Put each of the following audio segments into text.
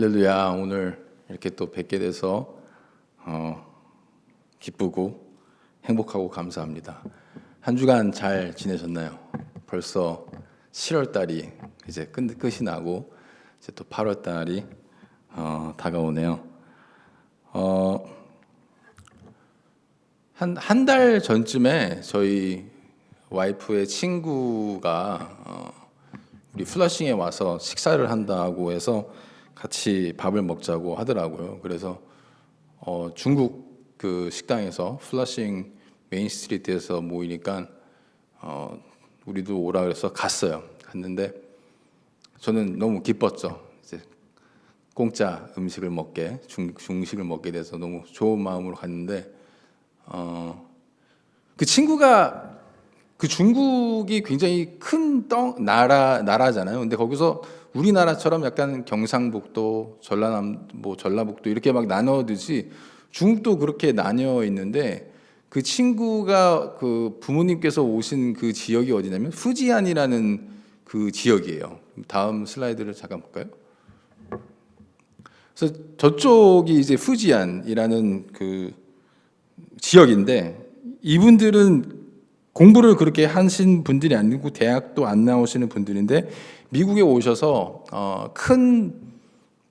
할렐루야. 오늘 이렇게 또 뵙게 돼서 기쁘고 행복하고 감사합니다. 한 주간 잘 지내셨나요? 벌써 7월 달이 이제 끝이 나고 이제 또 8월 달이 다가오네요. 한 달 전쯤에 저희 와이프의 친구가 우리 플러싱에 와서 식사를 한다고 해서 같이 밥을 먹자고 하더라고요. 그래서 중국 그 식당에서 플러싱 메인 스트리트에서 모이니까 우리도 오라 그래서 갔어요. 갔는데 저는 너무 기뻤죠. 이제 공짜 음식을 먹게 중식을 먹게 돼서 너무 좋은 마음으로 갔는데 그 친구가 그 중국이 굉장히 큰 나라잖아요. 근데 거기서 우리나라처럼 약간 경상북도, 전라북도 이렇게 막 나눠듯이 중국도 그렇게 나뉘어 있는데 그 친구가 그 부모님께서 오신 그 지역이 어디냐면 후지안이라는 그 지역이에요. 다음 슬라이드를 잠깐 볼까요? 그래서 저쪽이 이제 후지안이라는 그 지역인데 이분들은 공부를 그렇게 하신 분들이 아니고 대학도 안 나오시는 분들인데 미국에 오셔서 큰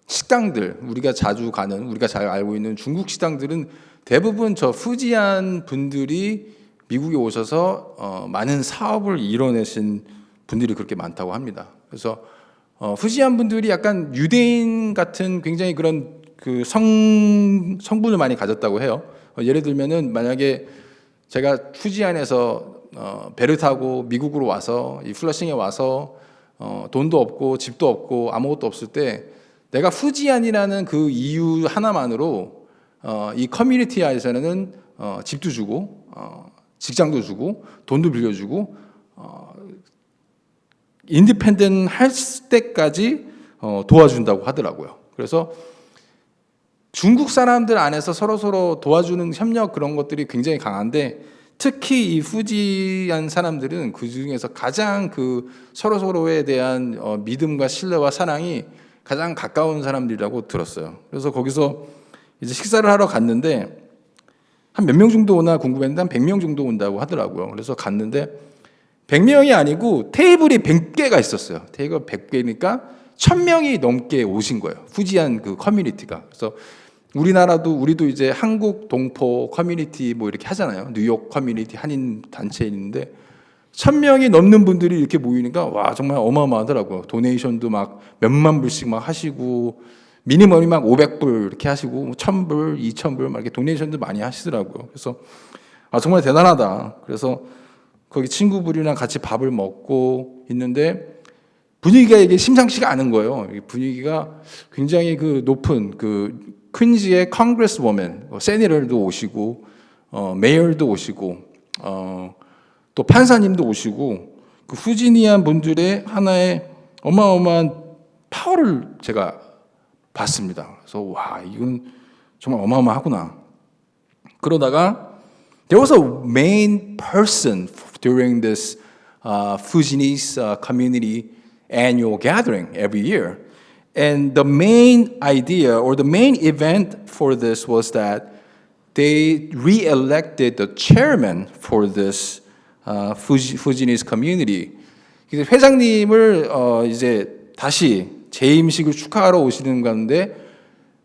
식당들, 우리가 자주 가는, 우리가 잘 알고 있는 중국 식당들은 대부분 저 후지안 분들이 미국에 오셔서 많은 사업을 이뤄내신 분들이 그렇게 많다고 합니다. 그래서 후지안 분들이 약간 유대인 같은 굉장히 그런 그 성분을 많이 가졌다고 해요. 예를 들면은 만약에 제가 후지안에서 배를 타고 미국으로 와서 이 플러싱에 와서 돈도 없고 집도 없고 아무것도 없을 때 내가 후지안이라는 그 이유 하나만으로 이 커뮤니티에서는 집도 주고 직장도 주고 돈도 빌려주고 인디펜던트 할 때까지 도와준다고 하더라고요. 그래서 중국 사람들 안에서 서로 도와주는 협력 그런 것들이 굉장히 강한데 특히 이 후지안 사람들은 그 중에서 가장 그 서로에 대한 믿음과 신뢰와 사랑이 가장 가까운 사람들이라고 들었어요. 그래서 거기서 이제 식사를 하러 갔는데 한 몇 명 정도 오나 궁금했는데 한 100명 정도 온다고 하더라고요. 그래서 갔는데 100명이 아니고 테이블이 100개가 있었어요. 테이블 100개니까 1000명이 넘게 오신 거예요. 후지안 그 커뮤니티가. 그래서 우리도 이제 한국 동포 커뮤니티 뭐 이렇게 하잖아요. 뉴욕 커뮤니티 한인 단체 있는데 1000명이 넘는 분들이 이렇게 모이니까 와 정말 어마어마하더라고요. 도네이션도 막 몇만 불씩 막 하시고 미니멈이 막 500불 이렇게 하시고 1000불, 2000불 막 이렇게 도네이션도 많이 하시더라고요. 그래서 정말 대단하다. 그래서 거기 친구분이랑 같이 밥을 먹고 있는데 분위기가 이게 심상치가 않은 거예요. 분위기가 굉장히 그 높은 그 퀸즈의 컨그레스워맨, 세니럴도 오시고, 메이어도 오시고, 또 판사님도 오시고, 그 후지니안 분들의 하나의 어마어마한 파워를 제가 봤습니다. 그래서 와, 이건 정말 어마어마하구나. 그러다가 there was a main person during this Fujianese community annual gathering every year. And the main idea or the main event for this was that they re-elected the chairman for this Fujianese community. 회장님을 이제 다시 재임식을 축하하러 오시는 건데,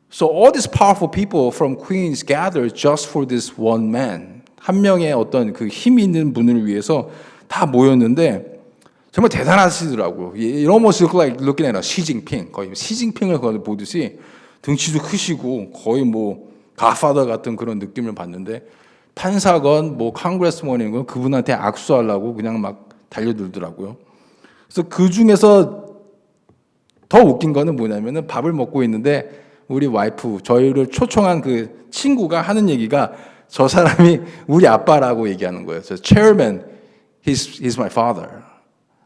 so all these powerful people from Queens gathered just for this one man. 한 명의 어떤 그 힘 있는 분을 위해서 다 모였는데. 정말 대단하시더라고요. It almost looked like looking at a 시진핑. 거의 시진핑을 보듯이 등치도 크시고 거의 뭐 갓파더 같은 그런 느낌을 받는데 판사건 뭐 컨그레스먼이건 그분한테 악수하려고 그냥 막 달려들더라고요. 그래서 그 중에서 더 웃긴 거는 뭐냐면은 밥을 먹고 있는데 우리 와이프 저희를 초청한 그 친구가 하는 얘기가 저 사람이 우리 아빠라고 얘기하는 거예요. 저 chairman, he's my father.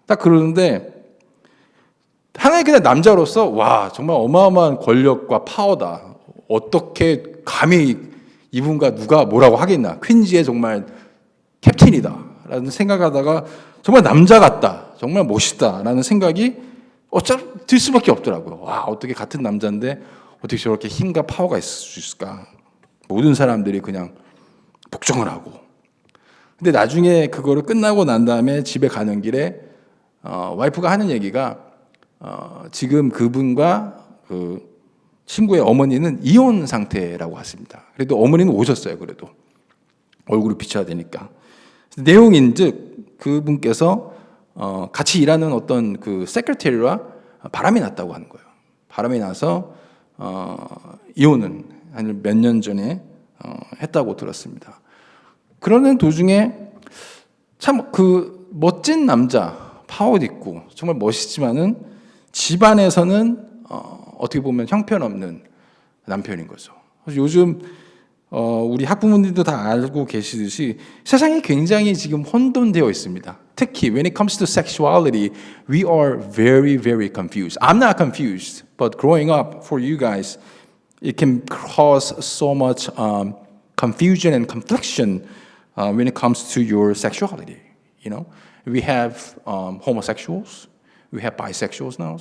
딱 그러는데 하나의 그냥 남자로서 와 정말 어마어마한 권력과 파워다. 어떻게 감히 이분과 누가 뭐라고 하겠나. 퀸즈의 정말 캡틴이다 라는 생각하다가 정말 남자 같다. 정말 멋있다 라는 생각이 들 수밖에 없더라고요. 와, 어떻게 같은 남자인데 어떻게 저렇게 힘과 파워가 있을 수 있을까? 모든 사람들이 그냥 복종을 하고. 근데 나중에 그거를 끝나고 난 다음에 집에 가는 길에 와이프가 하는 얘기가 지금 그분과 그 친구의 어머니는 이혼 상태라고 하십니다. 그래도 어머니는 오셨어요. 그래도 얼굴을 비춰야 되니까. 내용인즉 그분께서 같이 일하는 어떤 그 세크레터리와 바람이 났다고 하는 거예요. 바람이 나서 이혼은 한 몇 년 전에 했다고 들었습니다. 그러는 도중에 참 그 멋진 남자, 파워도 있고 정말 멋있지만은 집안에서는 어떻게 보면 형편없는 남편인 거죠. 요즘 우리 학부모님도 다 알고 계시듯이 세상이 굉장히 지금 혼돈되어 있습니다. 특히 when it comes to sexuality, we are very, very confused. I'm not confused, but growing up for you guys, it can cause so much confusion and confliction when it comes to your sexuality. You know, we have homosexuals, we have bisexuals now,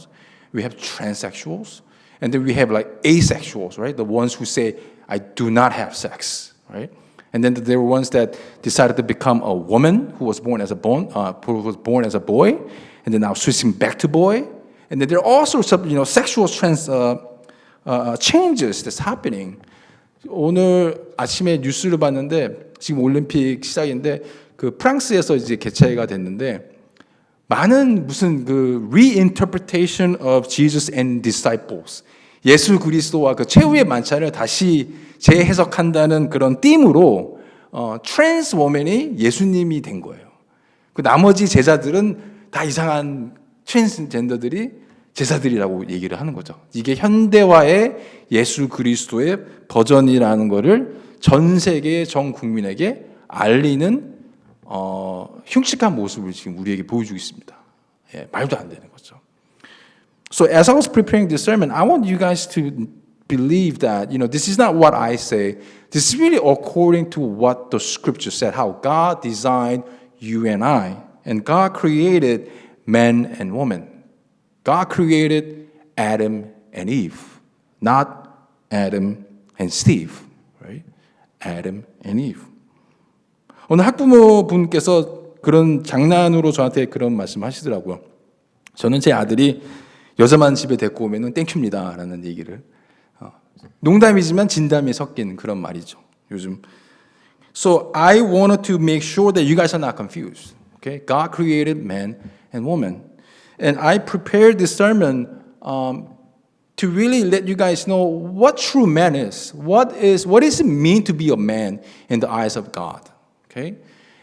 we have transsexuals, and then we have like asexuals, right? The ones who say, I do not have sex, right? And then there were ones that decided to become a woman who was born as a boy, and then now switching back to boy. And then there are all sorts of sexual changes that's happening. 오늘 아침에 뉴스를 봤는데 지금 올림픽 시작인데 그 프랑스에서 이제 개최가 됐는데 많은 무슨 그 reinterpretation of Jesus and disciples. 예수 그리스도와 그 최후의 만찬을 다시 재해석한다는 그런 띠으로 트랜스 워맨이 예수님이 된 거예요. 그 나머지 제자들은 다 이상한 트랜스젠더들이 제자들이라고 얘기를 하는 거죠. 이게 현대화의 예수 그리스도의 버전이라는 거를 전 세계 전 국민에게 알리는 흉측한 모습을 지금 우리에게 보여주고 있습니다. 예, 말도 안 되는 거죠. So as I was preparing this sermon, I want you guys to believe that, this is not what I say. This is really according to what the scripture said, how God designed you and I. And God created man and woman. God created Adam and Eve, not Adam and Steve, right? Adam and Eve. 오늘 학부모 분께서 그런 장난으로 저한테 그런 말씀 하시더라고요. 저는 제 아들이 여자만 집에 데리고 오면은 땡큐입니다 라는 얘기를 농담이지만 진담이 섞인 그런 말이죠. 요즘. So I wanted to make sure that you guys are not confused. Okay? God created man and woman. And I prepared this sermon to really let you guys know what true man is. What does it mean to be a man in the eyes of God? Okay?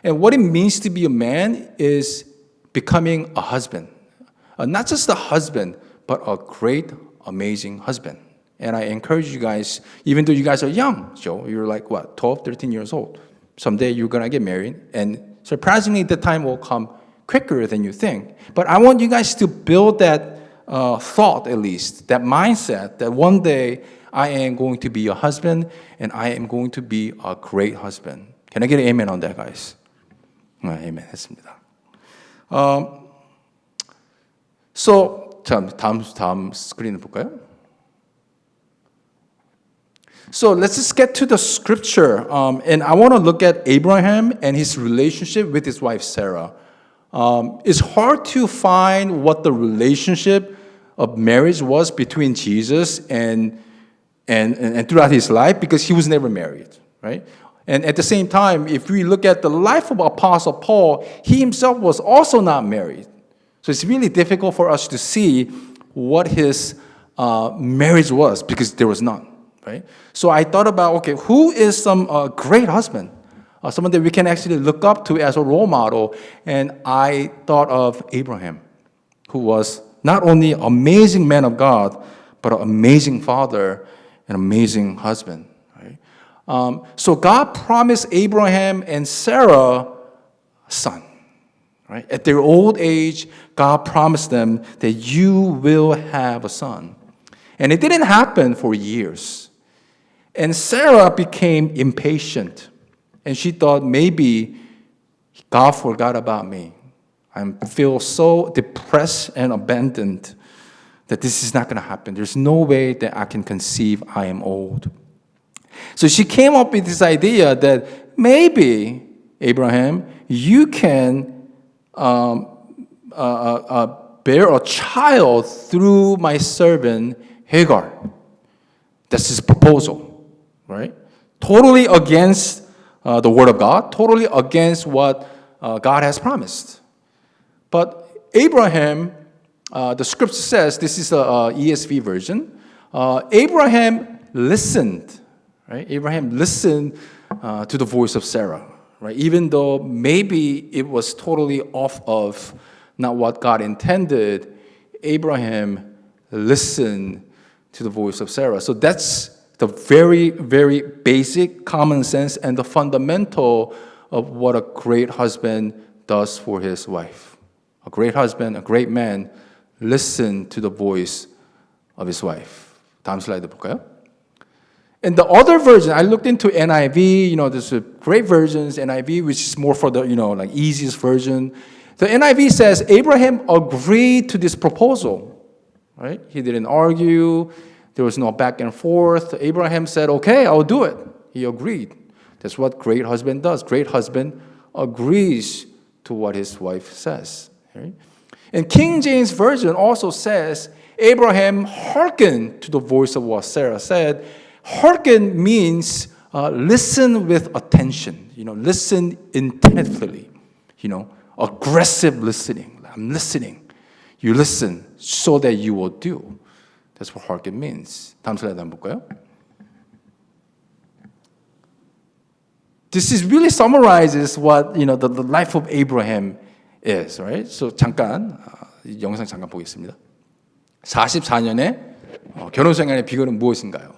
And what it means to be a man is becoming a husband. Not just a husband, but a great, amazing husband. And I encourage you guys, even though you guys are young, Joe, you're like, 12, 13 years old. Someday you're going to get married. And surprisingly, the time will come quicker than you think. But I want you guys to build that thought, at least, that mindset, that one day I am going to be a husband and I am going to be a great husband. Can I get an amen on that, guys? Amen. 했습니다. So, 다음 스크린을 볼까요? So let's just get to the scripture. And I want to look at Abraham and his relationship with his wife Sarah. It's hard to find what the relationship of marriage was between Jesus and throughout his life because he was never married, right? And at the same time, if we look at the life of Apostle Paul, he himself was also not married. So it's really difficult for us to see what his marriage was because there was none, right? So I thought about, okay, who is some great husband? Someone that we can actually look up to as a role model. And I thought of Abraham, who was not only an amazing man of God, but an amazing father, an amazing husband. Right? So God promised Abraham and Sarah a son. Right? At their old age, God promised them that you will have a son. And it didn't happen for years. And Sarah became impatient. And she thought, maybe God forgot about me. I feel so depressed and abandoned. that this is not going to happen. There's no way that I can conceive. I am old. So she came up with this idea that maybe, Abraham, you can bear a child through my servant Hagar. That's his proposal, right? Totally against the word of God, totally against what God has promised. But Abraham, the scripture says, this is a ESV version, Abraham listened, right? Abraham listened to the voice of Sarah, right? Even though maybe it was totally off of not what God intended, Abraham listened to the voice of Sarah. So that's the very, very basic common sense and the fundamental of what a great husband does for his wife. A great husband, a great man, listen to the voice of his wife. 다음 슬라이드 볼까요? And the other version, I looked into NIV, there's great versions, NIV, which is more for the, like easiest version. The NIV says Abraham agreed to this proposal, right? He didn't argue. There was no back and forth. Abraham said, okay, I'll do it. He agreed. That's what great husband does. Great husband agrees to what his wife says. Right? And King James Version also says Abraham hearkened to the voice of what Sarah said. Hearken means listen with attention, listen intently, aggressive listening. I'm listening. You listen so that you will do. That's what hearken means. 다음 슬라이드 한번 볼까요? This is really summarizes what the life of Abraham is, right? So 잠깐 이 영상 잠깐 보겠습니다. 44년의 결혼 생활의 비결은 무엇인가요?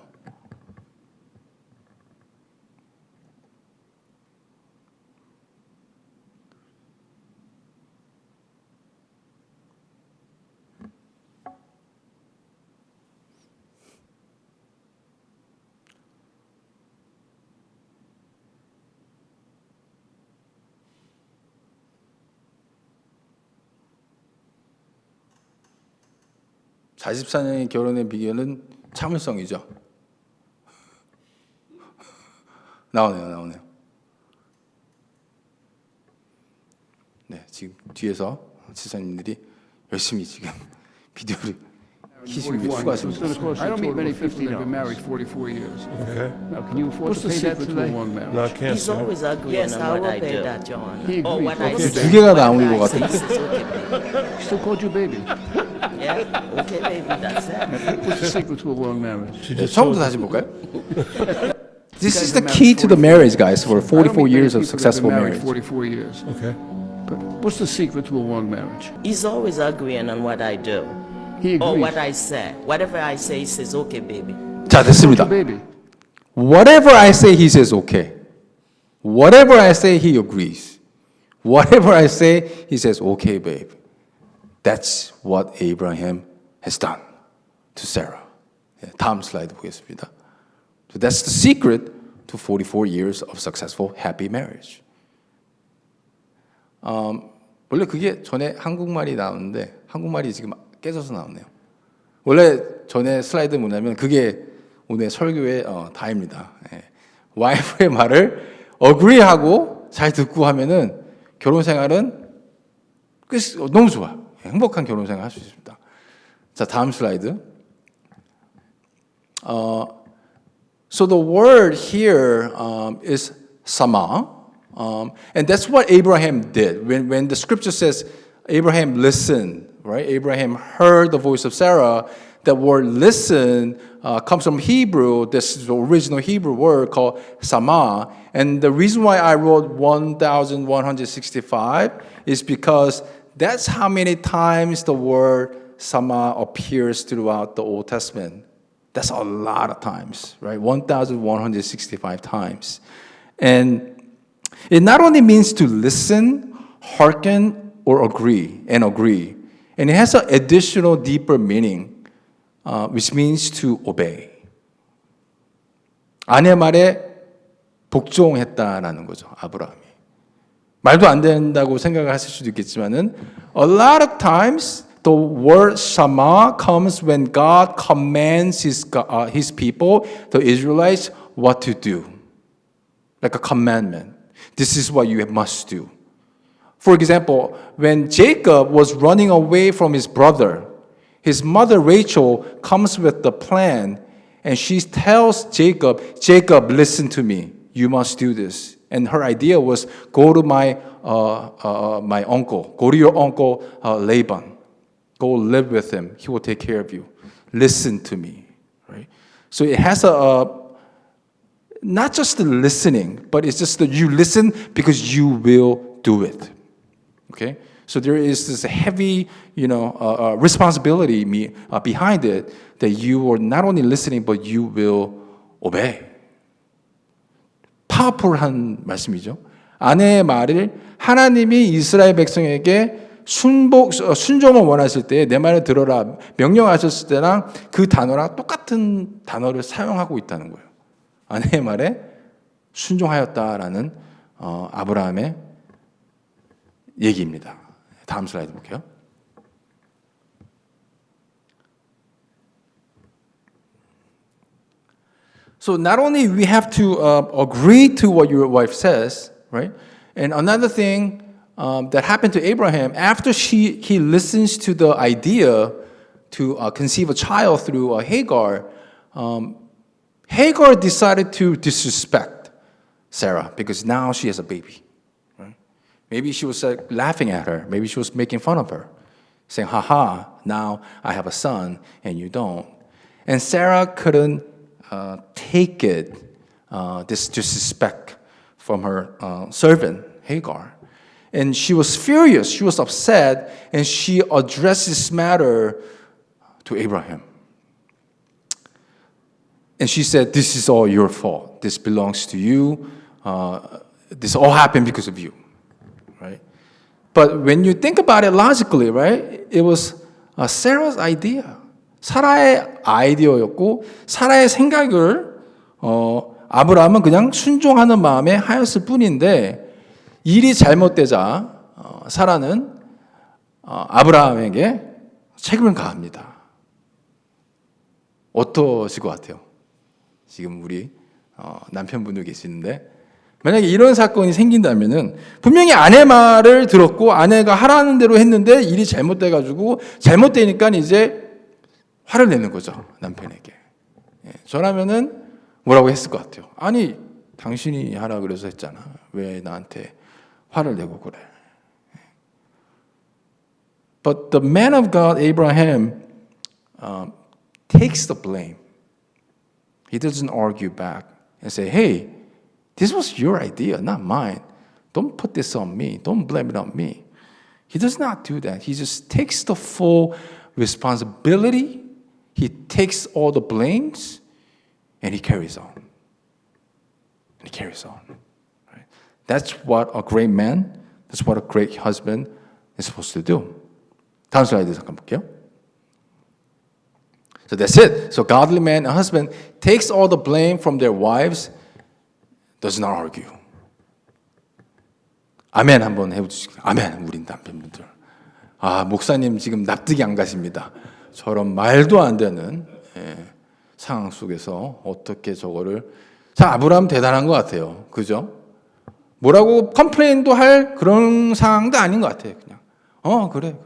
(44년의) 결혼의 비결은 참을성이죠. 나오네요. 네, 지금 뒤에서 지사님들이 열심히 지금 비디오를 키시고 추가하십니다. I don't meet many people that have been married 44 years. Okay. Now, can you afford to pay that today? No, I can't. He's Sir. always agreeing Yes, on I what will I pay do. that, John. He Oh, agrees. what I Okay, say. 두 개가 나온 것 What I 같아요. say, he says, okay, baby. He still called you baby. Yeah, okay, baby, that's it. What's the secret to a long marriage? She 네, just 처음부터 told 다시 볼까요? This is the key to the marriage, guys, for I don't 44 meet years many of people that have successful been married marriage. 44 years. Okay. But what's the secret to a long marriage? He's always agreeing on what I do. He agrees. Or what I say. Whatever I say, he says, okay, baby. 자, 됐습니다. Called you baby. Whatever I say, he says okay. Whatever I say, he agrees. Whatever I say, he says, okay, babe. That's what Abraham has done to Sarah. 네, 다음 슬라이드 보겠습니다. So that's the secret to 44 years of successful, happy marriage. 원래 그게 전에 한국말이 나오는데 한국말이 지금 깨져서 나오네요. 원래 전에 슬라이드 뭐냐면 그게 오늘 설교의 다입니다. 예. 와이프의 말을 agree하고 잘 듣고 하면은 결혼 생활은 너무 좋아. 행복한 결혼 생활 할 수 있습니다. 자, 다음 슬라이드. So the word here is sama, and that's what Abraham did. When the scripture says Abraham listened, right? Abraham heard the voice of Sarah. That word listen comes from Hebrew. This is the original Hebrew word called sama. And the reason why I wrote 1,165 is because that's how many times the word sama appears throughout the Old Testament. That's a lot of times, right? 1,165 times. And it not only means to listen, hearken, or agree. And it has an additional deeper meaning, which means to obey. 아내 말에 복종했다라는 거죠, 아브라함이. 말도 안 된다고 생각을 하실 수도 있겠지만은 a lot of times the word Shema comes when God commands his people, the Israelites, what to do. Like a commandment. This is what you must do. For example, when Jacob was running away from his brother, his mother Rachel comes with the plan and she tells Jacob, Jacob, listen to me. You must do this. And her idea was go to my uncle. Go to your uncle Laban. Go live with him. He will take care of you. Listen to me. Right? So it has not just the listening, but it's just that you listen because you will do it. Okay? So there is this heavy, responsibility behind it that you are not only listening, but you will obey. 파워풀한 말씀이죠. 아내의 말을 하나님이 이스라엘 백성에게 순종을 원하실 때 내 말을 들어라 명령하셨을 때랑 그 단어랑 똑같은 단어를 사용하고 있다는 거예요. 아내의 말에 순종하였다라는 아브라함의 얘기입니다. 다음 슬라이드 볼게요. So not only we have to agree to what your wife says, right? And another thing that happened to Abraham after he listens to the idea to conceive a child through Hagar, Hagar decided to disrespect Sarah because now she has a baby. Right? Maybe she was laughing at her. Maybe she was making fun of her, saying, "Ha, now I have a son and you don't." And Sarah couldn't take it, this disrespect from her servant, Hagar. And she was furious, she was upset, and she addressed this matter to Abraham. And she said, this is all your fault. This belongs to you. This all happened because of you. Right? But when you think about it logically, right? It was Sarah's idea. 사라의 아이디어였고 사라의 생각을 아브라함은 그냥 순종하는 마음에 하였을 뿐인데 일이 잘못되자 사라는 아브라함에게 책임을 가합니다. 어떠실 것 같아요? 지금 우리 남편분도 계시는데 만약에 이런 사건이 생긴다면은 분명히 아내 말을 들었고 아내가 하라는 대로 했는데 일이 잘못돼가지고 잘못되니까 이제 화를 내는 거죠, 남편에게. 저라면은 뭐라고 했을 것 같아요. 아니, 당신이 하라 그래서 했잖아. 왜 나한테 화를 내고 그래. But the man of God, Abraham, takes the blame. He doesn't argue back and say, hey, this was your idea, not mine. Don't put this on me. Don't blame it on me. He does not do that. He just takes the full responsibility. He takes all the blames and he carries on. And he carries on. Right? That's what a great man, that's what a great husband is supposed to do. 다음 슬라이드 잠깐 볼게요. So that's it. So godly man, a husband, takes all the blame from their wives, does not argue. 아멘 한번 해주시죠. 아멘, 우리 남편분들. 목사님 지금 납득이 안 가십니다. 저런 말도 안 되는 상황 속에서 어떻게 저거를 자 아브라함 대단한 것 같아요. 그죠? 뭐라고 컴플레인도 할 그런 상황도 아닌 것 같아요. 그냥 그래.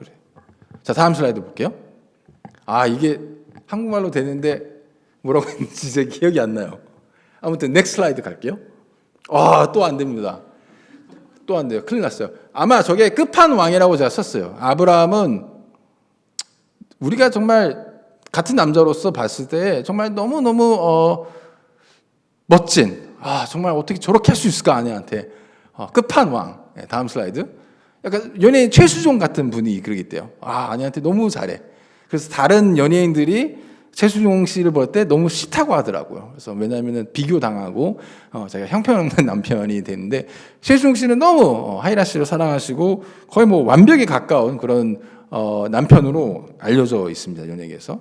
자 다음 슬라이드 볼게요. 이게 한국말로 되는데 뭐라고 했는지 제 기억이 안 나요. 아무튼 넥스트 슬라이드 갈게요. 또 안 됩니다. 또 안 돼요. 큰일 났어요. 아마 저게 끝판왕이라고 제가 썼어요. 아브라함은 우리가 정말 같은 남자로서 봤을 때 정말 너무너무 멋진 정말 어떻게 저렇게 할 수 있을까 아내한테 끝판왕. 다음 슬라이드. 약간 연예인 최수종 같은 분이 그러기 때요. 아내한테 너무 잘해. 그래서 다른 연예인들이 최수종 씨를 볼 때 너무 싫다고 하더라고요. 그래서 왜냐하면 비교당하고 자기가 형편없는 남편이 되는데 최수종 씨는 너무 하이라 씨를 사랑하시고 거의 뭐 완벽에 가까운 그런 남편으로 알려져 있습니다. 연예계에서.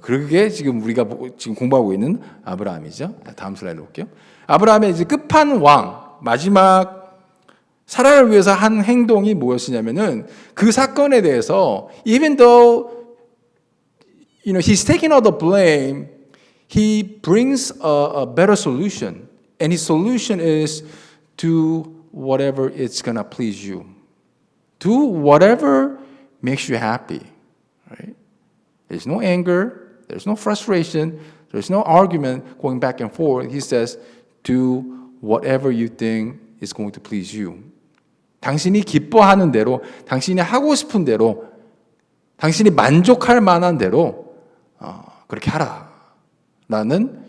그게 지금 우리가 지금 공부하고 있는 아브라함이죠. 다음 슬라이드 볼게요. 아브라함의 이제 끝판왕 마지막 사라를 위해서 한 행동이 무엇이냐면은 그 사건에 대해서 even though he's taking all the blame, he brings a better solution. And his solution is do whatever it's going to please you. Do whatever makes you happy. Right? There's no anger, there's no frustration, there's no argument going back and forth. He says, do whatever you think is going to please you. 당신이 기뻐하는 대로, 당신이 하고 싶은 대로, 당신이 만족할 만한 대로 그렇게 하라. 라는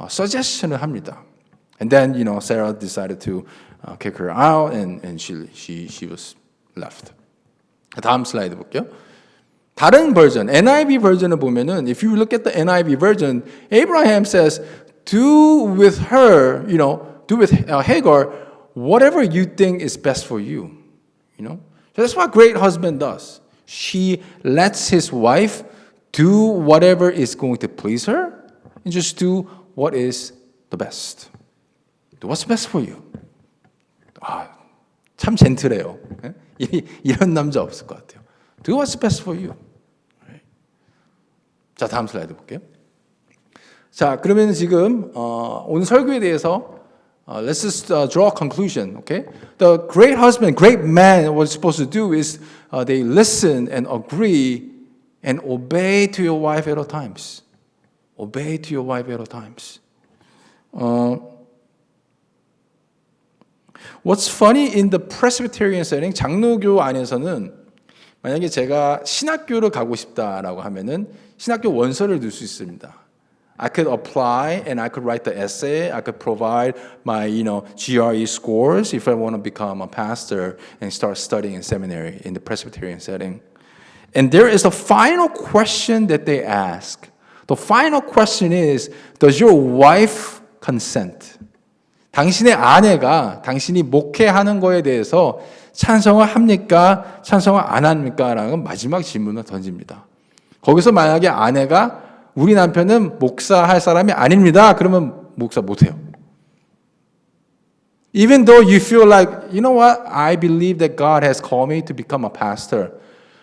suggestion을 합니다. And then, Sarah decided to kick her out, and she was left. 다음 슬라이드 볼게요. 다른 버전, NIV 버전을 보면은, if you look at the NIV version, Abraham says, do with her, do with Hagar, whatever you think is best for you. So that's what a great husband does. She lets his wife do whatever is going to please her, and just do what is the best. Do what's best for you. 참 젠틀해요. 이런 남자 없을 것 같아요. Do what's best for you. 자, 다음 슬라이드 볼게요. 자, 그러면 지금 오늘 설교에 대해서 let's just draw a conclusion. Okay, the great husband, great man, what he's supposed to do is they listen and agree and obey to your wife at all times. Obey to your wife at all times. What's funny in the Presbyterian setting, 장로교 안에서는 만약에 제가 신학교를 가고 싶다라고 하면은 신학교 원서를 넣을 수 있습니다. I could apply and I could write the essay. I could provide my, GRE scores if I want to become a pastor and start studying in seminary in the Presbyterian setting. And there is a final question that they ask. The final question is, does your wife consent? 당신의 아내가 당신이 목회하는 거에 대해서 찬성을 합니까? 찬성을 안 합니까? 라는 마지막 질문을 던집니다. 거기서 만약에 아내가 우리 남편은 목사할 사람이 아닙니다. 그러면 목사 못해요. Even though you feel like, you know what? I believe that God has called me to become a pastor.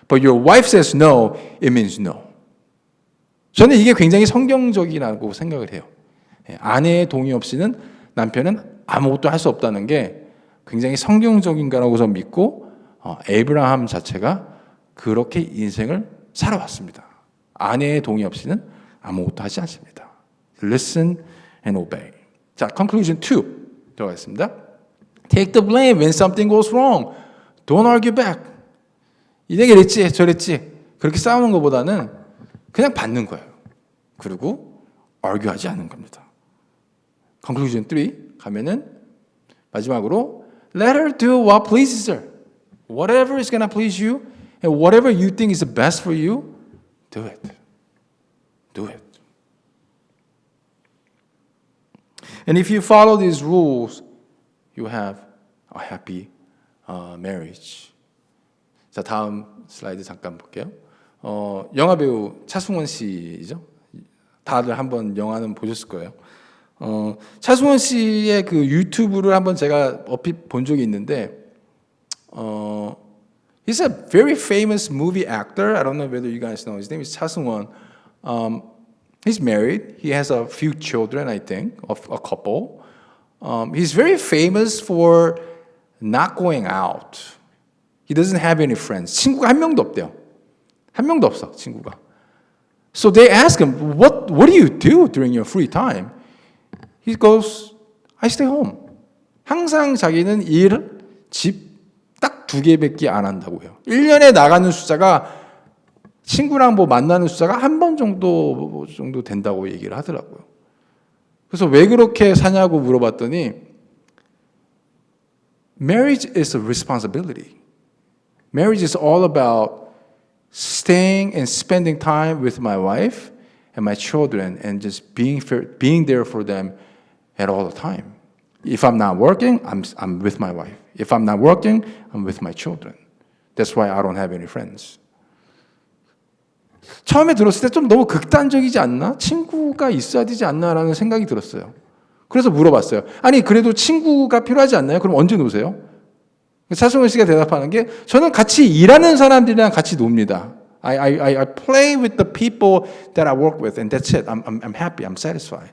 But your wife says no, it means no. 저는 이게 굉장히 성경적이라고 생각을 해요. 아내의 동의 없이는 남편은 아무것도 할 수 없다는 게 굉장히 성경적인 거라고 저는 믿고 에이브라함 자체가 그렇게 인생을 살아왔습니다. 아내의 동의 없이는 아무것도 하지 않습니다. Listen and obey. 자, conclusion 2 들어가겠습니다. Take the blame when something goes wrong. Don't argue back. 이렇게 이랬지 저랬지 그렇게 싸우는 것보다는 그냥 받는 거예요. 그리고 argue하지 않는 겁니다. Conclusion 3 가면은 마지막으로 Let her do what pleases her. Whatever is going to please you and whatever you think is the best for you, do it. Do it. And if you follow these rules, you have a happy marriage. 자, 다음 슬라이드 잠깐 볼게요. 영화 배우 차승원 씨죠. 다들 한번 영화는 보셨을 거예요. 차승원 씨의 그 유튜브를 한번 제가 얼핏 본 적이 있는데, he's a very famous movie actor. I don't know whether you guys know. His name is 차승원. He's married. He has a few children, I think, of a couple. He's very famous for not going out. He doesn't have any friends. 친구가 한 명도 없대요. 한 명도 없어, 친구가. So they ask him, what do you do during your free time? He goes, I stay home. 항상 자기는 일, 집 딱 2개밖에 안 한다고 해요. 1년에 나가는 숫자가 친구랑 만나는 숫자가 한 번 정도 된다고 얘기를 하더라고요. 그래서 왜 그렇게 사냐고 물어봤더니 Marriage is a responsibility. Marriage is all about staying and spending time with my wife and my children and just being there for them at all the time. If I'm not working, I'm with my wife. If I'm not working, I'm with my children. That's why I don't have any friends. 처음에 들었을 때 좀 너무 극단적이지 않나? 친구가 있어야 되지 않나라는 생각이 들었어요. 그래서 물어봤어요. 아니 그래도 친구가 필요하지 않나요? 그럼 언제 노세요? 차승원 씨가 대답하는 게 저는 같이 일하는 사람들이랑 같이 놉니다. I play with the people that I work with, and that's it. I'm happy. I'm satisfied.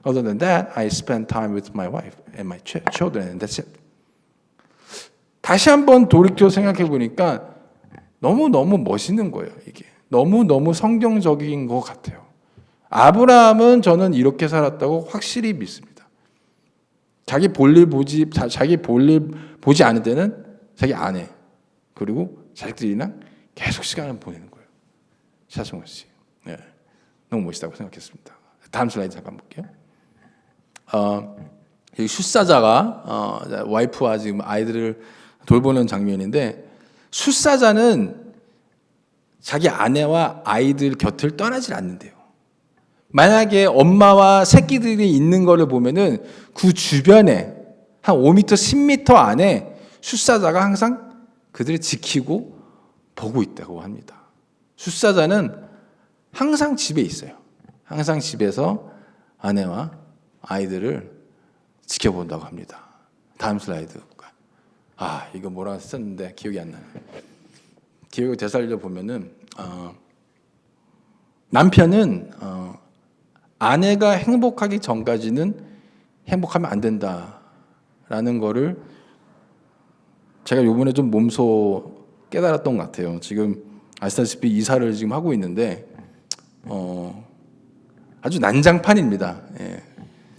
Other than that, I spend time with my wife and my children, and that's it. 다시 한번 돌이켜 생각해 보니까 너무 멋있는 거예요. 이게 너무 성경적인 것 같아요. 아브라함은 저는 이렇게 살았다고 확실히 믿습니다. 자기 볼일 보지 않을 때는 자기 아내 그리고 자식들이랑 계속 시간을 보내는 거예요. 차승원 씨, 네, 너무 멋있다고 생각했습니다. 다음 슬라이드 잠깐 볼게요. 여기 숫사자가 와이프와 지금 아이들을 돌보는 장면인데, 숫사자는 자기 아내와 아이들 곁을 떠나질 않는데요. 만약에 엄마와 새끼들이 있는 거를 보면은 그 주변에 한 5m, 10m 안에 숫사자가 항상 그들을 지키고 보고 있다고 합니다. 숫사자는 항상 집에 있어요. 항상 집에서 아내와 아이들을 지켜본다고 합니다. 다음 슬라이드 볼까요? 이거 뭐라 썼는데 기억이 안 나요. 기억을 되살려 보면은 남편은 아내가 행복하기 전까지는 행복하면 안 된다라는 거를 제가 요번에 좀 몸소 깨달았던 것 같아요. 지금 아시다시피 이사를 지금 하고 있는데 아주 난장판입니다. 예.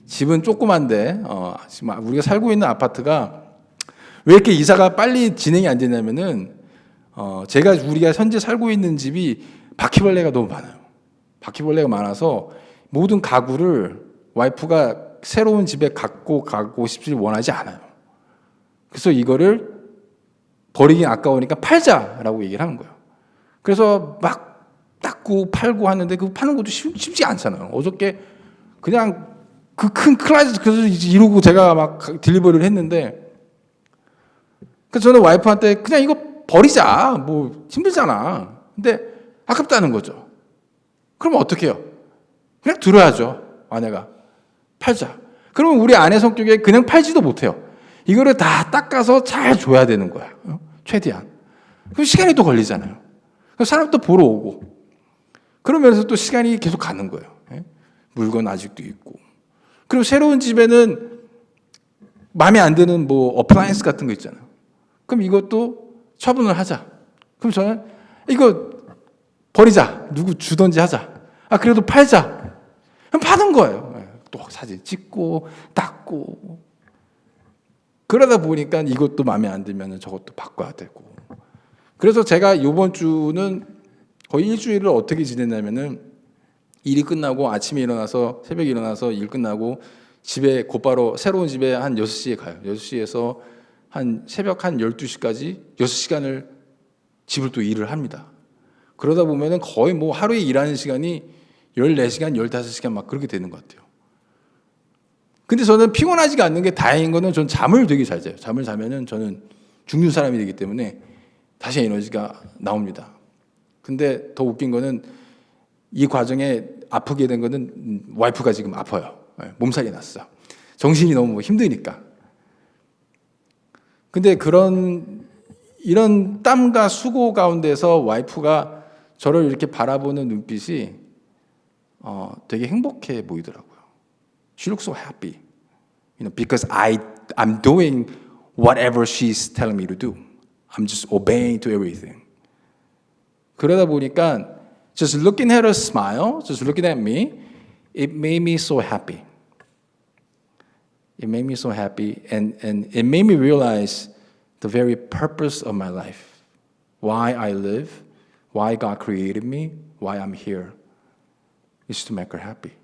집은 조그만데 지금 우리가 살고 있는 아파트가 왜 이렇게 이사가 빨리 진행이 안 되냐면은 우리가 현재 살고 있는 집이 바퀴벌레가 너무 많아요. 바퀴벌레가 많아서 모든 가구를 와이프가 새로운 집에 갖고 가고 싶지 원하지 않아요. 그래서 이거를 버리긴 아까우니까 팔자라고 얘기를 하는 거예요. 그래서 막 닦고 팔고 하는데 그 파는 것도 쉽지 않잖아요. 어저께 그냥 그 큰 클라이즈 그래서 이러고 제가 막 딜리버리를 했는데, 그래서 저는 와이프한테 그냥 이거 버리자. 뭐 힘들잖아. 근데 아깝다는 거죠. 그러면 어떻게 해요? 그냥 들어야죠. 아내가 팔자. 그러면 우리 아내 성격에 그냥 팔지도 못해요. 이거를 다 닦아서 잘 줘야 되는 거야. 최대한. 그럼 시간이 또 걸리잖아요. 그럼 사람도 보러 오고. 그러면서 또 시간이 계속 가는 거예요. 물건 아직도 있고. 그리고 새로운 집에는 마음에 안 드는 뭐 어플라이언스 같은 거 있잖아요. 그럼 이것도 처분을 하자. 그럼 저는 이거 버리자. 누구 주던지 하자. 그래도 팔자. 그럼 파는 거예요. 또 사진 찍고 닦고. 그러다 보니까 이것도 마음에 안 들면 저것도 바꿔야 되고. 그래서 제가 이번 주는 거의 일주일을 어떻게 지냈냐면은 일이 끝나고 아침에 일어나서 새벽에 일어나서 일 끝나고 집에 곧바로 새로운 집에 한 6시에 가요. 6시에서 한 새벽 한 12시까지 6시간을 집을 또 일을 합니다. 그러다 보면은 거의 뭐 하루에 일하는 시간이 14시간, 15시간 막 그렇게 되는 것 같아요. 근데 저는 피곤하지가 않는 게 다행인 거는 전 잠을 되게 잘 자요. 잠을 자면은 저는 죽는 사람이 되기 때문에 다시 에너지가 나옵니다. 근데 더 웃긴 거는 이 과정에 아프게 된 거는 와이프가 지금 아파요. 몸살이 났어. 정신이 너무 힘드니까. 근데 이런 땀과 수고 가운데서 와이프가 저를 이렇게 바라보는 눈빛이 되게 행복해 보이더라고요. She looks so happy, because I'm doing whatever she's telling me to do. I'm just obeying to everything. 그러다 보니까 just looking at her smile, just looking at me, it made me so happy. It made me so happy, and it made me realize the very purpose of my life, why I live, why God created me, why I'm here, is to make her happy.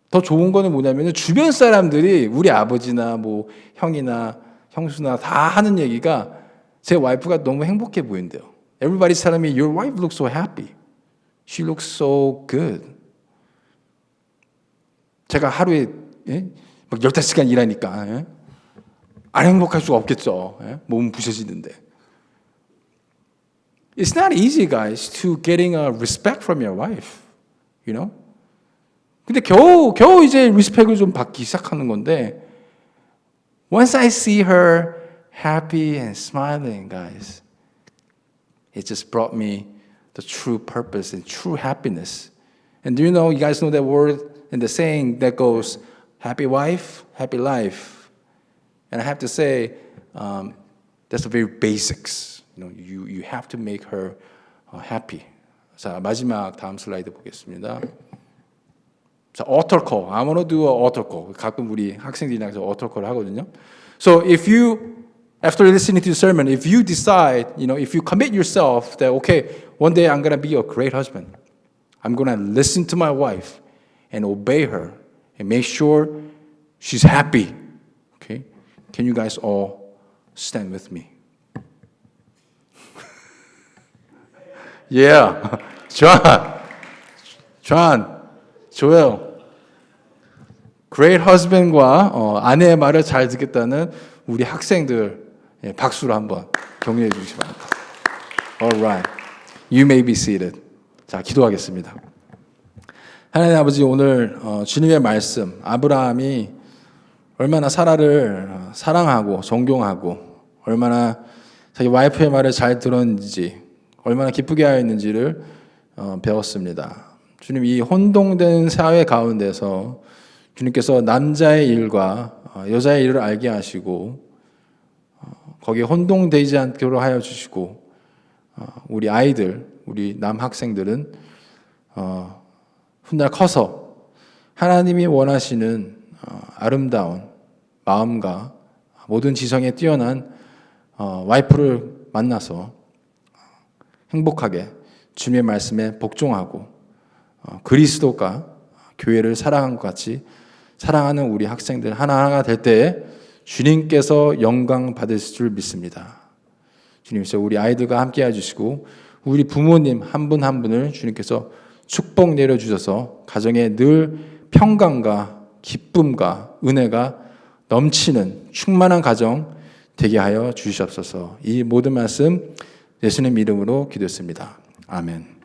더 좋은 거는 뭐냐면 주변 사람들이 우리 아버지나 뭐 형이나 형수나 다 하는 얘기가 제 와이프가 너무 행복해 보인대요. Everybody's telling me, your wife looks so happy. She looks so good. 제가 하루에 막 15시간 일하니까 안 행복할 수가 없겠죠. 몸은 부셔지는데. It's not easy, guys, to getting a respect from your wife. You know? 근데 겨우 이제 리스펙을 좀 받기 시작하는 건데 Once I see her happy and smiling, guys, it just brought me the true purpose and true happiness. And do you guys know that word and the saying that goes, happy wife, happy life. And I have to say, that's the very basics. You have to make her happy. 자, 마지막 다음 슬라이드 보겠습니다. 자, altar call. I want to do an altar call. 가끔 우리 학생들이랑 altar call 하거든요. So if you, after listening to the sermon, if you decide, if you commit yourself that, okay, one day I'm going to be a great husband. I'm going to listen to my wife and obey her and make sure she's happy. Okay? Can you guys all stand with me? Yeah. John, Joel. Great husband과 아내의 말을 잘 듣겠다는 우리 학생들 박수로 한번 격려해 주시기 바랍니다. All right. You may be seated. 자, 기도하겠습니다. 하나님 아버지, 오늘 주님의 말씀, 아브라함이 얼마나 사라를 사랑하고 존경하고 얼마나 자기 와이프의 말을 잘 들었는지 얼마나 기쁘게 하였는지를 배웠습니다. 주님, 이 혼동된 사회 가운데서 주님께서 남자의 일과 여자의 일을 알게 하시고 거기에 혼동되지 않도록 하여 주시고 우리 아이들, 우리 남학생들은 훗날 커서 하나님이 원하시는 아름다운 마음과 모든 지성에 뛰어난 와이프를 만나서 행복하게 주님의 말씀에 복종하고 그리스도가 교회를 사랑한 것 같이 사랑하는 우리 학생들 하나하나가 될 때에 주님께서 영광 받으실 줄 믿습니다. 주님께서 우리 아이들과 함께 해주시고 우리 부모님 한 분 한 분을 주님께서 축복 내려주셔서 가정에 늘 평강과 기쁨과 은혜가 넘치는 충만한 가정 되게 하여 주시옵소서. 이 모든 말씀 예수님 이름으로 기도했습니다. 아멘.